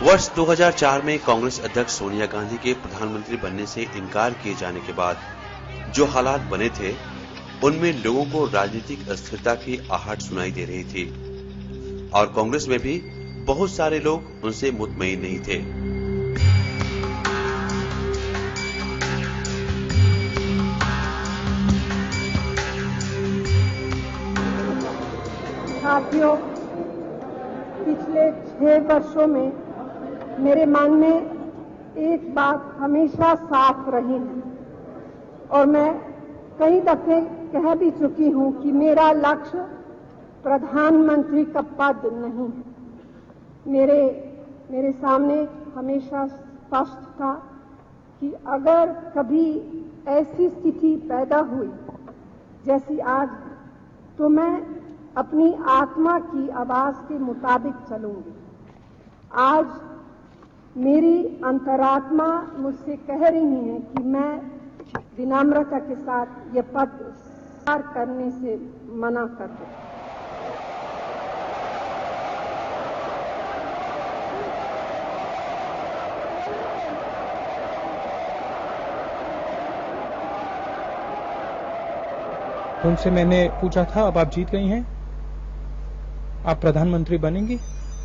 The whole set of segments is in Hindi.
वर्ष 2004 में कांग्रेस अध्यक्ष सोनिया गांधी के प्रधानमंत्री बनने से इनकार किए जाने के बाद जो हालात बने थे, उनमें लोगों को राजनीतिक अस्थिरता की आहट सुनाई दे रही थी और कांग्रेस में भी बहुत सारे लोग उनसे मुतमईन नहीं थे। साथियों, पिछले 6 वर्षों में मेरे मन में एक बात हमेशा साफ रही है और मैं कई दफे कह भी चुकी हूं कि मेरा लक्ष्य प्रधानमंत्री का पद नहीं है। मेरे सामने हमेशा स्पष्ट था कि अगर कभी ऐसी स्थिति पैदा हुई जैसी आज, तो मैं अपनी आत्मा की आवाज के मुताबिक चलूंगी। आज मेरी अंतरात्मा मुझसे कह रही है कि मैं विनम्रता के साथ यह पद स्वीकार करने से मना कर दूं। उनसे मैंने पूछा था, अब आप जीत गई हैं, आप प्रधानमंत्री बनेंगी,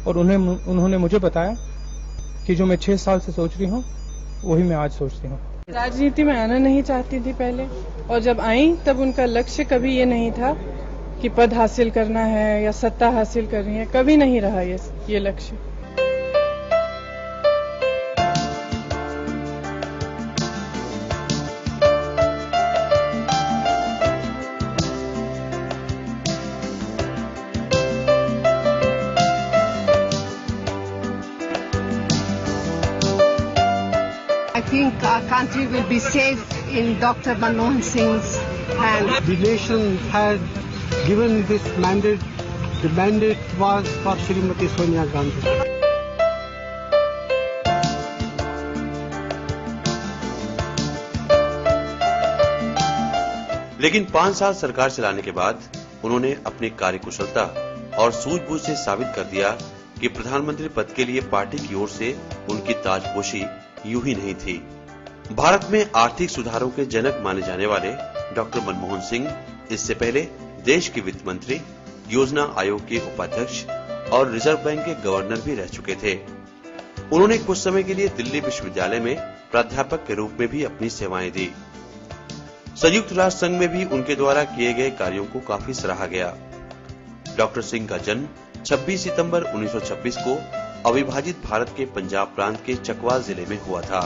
और उन्होंने मुझे बताया कि जो मैं 6 साल से सोच रही हूँ वही मैं आज सोचती हूँ। राजनीति में आना नहीं चाहती थी पहले, और जब आई तब उनका लक्ष्य कभी ये नहीं था कि पद हासिल करना है या सत्ता हासिल करनी है, कभी नहीं रहा ये लक्ष्य। I think our country will be safe in Dr. Manmohan Singh's hands. The nation had given this mandate. The mandate was for Srimati Sonia Gandhi. लेकिन 5 साल सरकार चलाने के बाद उन्होंने अपनी कार्यकुशलता और सूझबूझ से साबित कर दिया कि प्रधानमंत्री पद के लिए पार्टी की ओर से उनकी ताजपोशी यूं ही नहीं थी। भारत में आर्थिक सुधारों के जनक माने जाने वाले डॉक्टर मनमोहन सिंह इससे पहले देश के वित्त मंत्री, योजना आयोग के उपाध्यक्ष और रिजर्व बैंक के गवर्नर भी रह चुके थे। उन्होंने कुछ समय के लिए दिल्ली विश्वविद्यालय में प्राध्यापक के रूप में भी अपनी सेवाएं दी। संयुक्त राष्ट्र संघ में भी उनके द्वारा किए गए कार्यों को काफी सराहा गया। डॉक्टर सिंह का जन्म 26 सितंबर 1926 को अविभाजित भारत के पंजाब प्रांत के चकवाल जिले में हुआ था।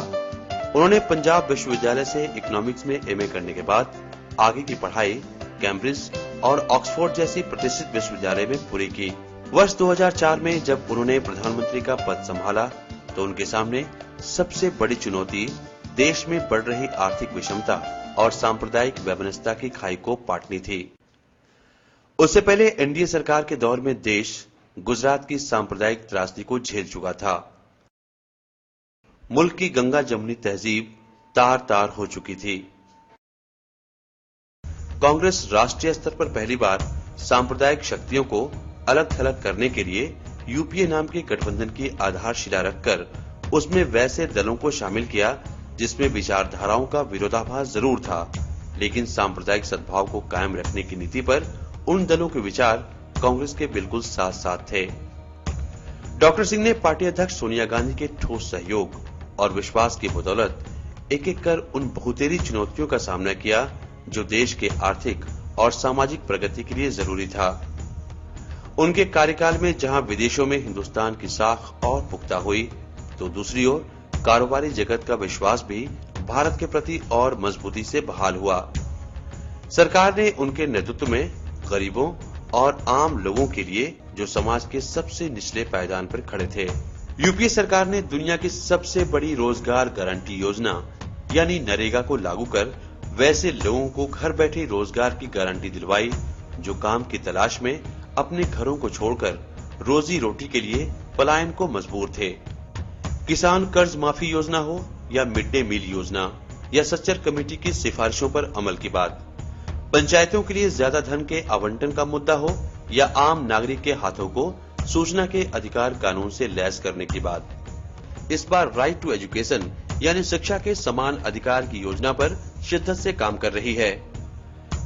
उन्होंने पंजाब विश्वविद्यालय से इकोनॉमिक्स में एमए करने के बाद आगे की पढ़ाई कैम्ब्रिज और ऑक्सफोर्ड जैसी प्रतिष्ठित विश्वविद्यालय में पूरी की। वर्ष 2004 में जब उन्होंने प्रधानमंत्री का पद संभाला तो उनके सामने सबसे बड़ी चुनौती देश में बढ़ रही आर्थिक विषमता और सांप्रदायिक वैमनस्यता की खाई को पाटनी थी। उससे पहले एनडीए सरकार के दौर में देश गुजरात की सांप्रदायिक त्रासदी को झेल चुका था। मुल्क की गंगा जमुनी तहजीब तार तार हो चुकी थी। कांग्रेस राष्ट्रीय स्तर पर पहली बार सांप्रदायिक शक्तियों को अलग थलग करने के लिए यूपीए नाम के गठबंधन की आधारशिला रखकर उसमें वैसे दलों को शामिल किया जिसमें विचारधाराओं का विरोधाभास जरूर था, लेकिन सांप्रदायिक सद्भाव को कायम रखने की नीति पर उन दलों के विचार कांग्रेस के बिल्कुल साथ साथ थे। डॉक्टर सिंह ने पार्टी अध्यक्ष सोनिया गांधी के ठोस सहयोग और विश्वास की बदौलत एक एक कर उन बहुतेरी चुनौतियों का सामना किया जो देश के आर्थिक और सामाजिक प्रगति के लिए जरूरी था। उनके कार्यकाल में जहां विदेशों में हिंदुस्तान की साख और पुख्ता हुई, तो दूसरी ओर कारोबारी जगत का विश्वास भी भारत के प्रति और मजबूती से बहाल हुआ। सरकार ने उनके नेतृत्व में गरीबों और आम लोगों के लिए जो समाज के सबसे निचले पायदान पर खड़े थे, यूपीए सरकार ने दुनिया की सबसे बड़ी रोजगार गारंटी योजना यानी नरेगा को लागू कर वैसे लोगों को घर बैठे रोजगार की गारंटी दिलवाई जो काम की तलाश में अपने घरों को छोड़कर रोजी रोटी के लिए पलायन को मजबूर थे। किसान कर्ज माफी योजना हो या मिड डे मील योजना या सच्चर कमेटी की सिफारिशों पर अमल की बात, पंचायतों के लिए ज्यादा धन के आवंटन का मुद्दा हो या आम नागरिक के हाथों को सूचना के अधिकार कानून से लैस करने की बात, इस बार राइट टू एजुकेशन यानी शिक्षा के समान अधिकार की योजना पर शिद्दत से काम कर रही है।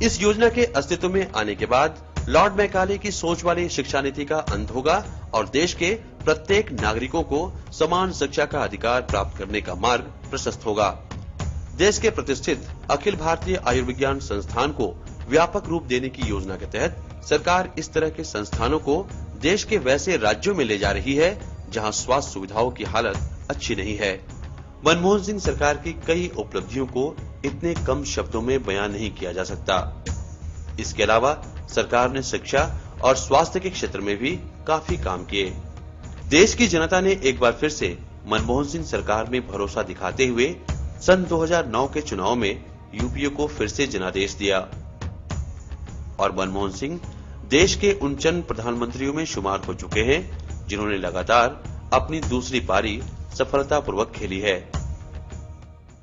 इस योजना के अस्तित्व में आने के बाद लॉर्ड मैकाले की सोच वाली शिक्षा नीति का अंत होगा और देश के प्रत्येक नागरिकों को समान शिक्षा का अधिकार प्राप्त करने का मार्ग प्रशस्त होगा। देश के प्रतिष्ठित अखिल भारतीय आयुर्विज्ञान संस्थान को व्यापक रूप देने की योजना के तहत सरकार इस तरह के संस्थानों को देश के वैसे राज्यों में ले जा रही है जहां स्वास्थ्य सुविधाओं की हालत अच्छी नहीं है। मनमोहन सिंह सरकार की कई उपलब्धियों को इतने कम शब्दों में बयान नहीं किया जा सकता। इसके अलावा सरकार ने शिक्षा और स्वास्थ्य के क्षेत्र में भी काफी काम किए। देश की जनता ने एक बार फिर से मनमोहन सिंह सरकार में भरोसा दिखाते हुए सन 2009 के चुनाव में यूपीए को फिर से जनादेश दिया और मनमोहन सिंह देश के उन चंद प्रधानमंत्रियों में शुमार हो चुके हैं जिन्होंने लगातार अपनी दूसरी पारी सफलतापूर्वक खेली है।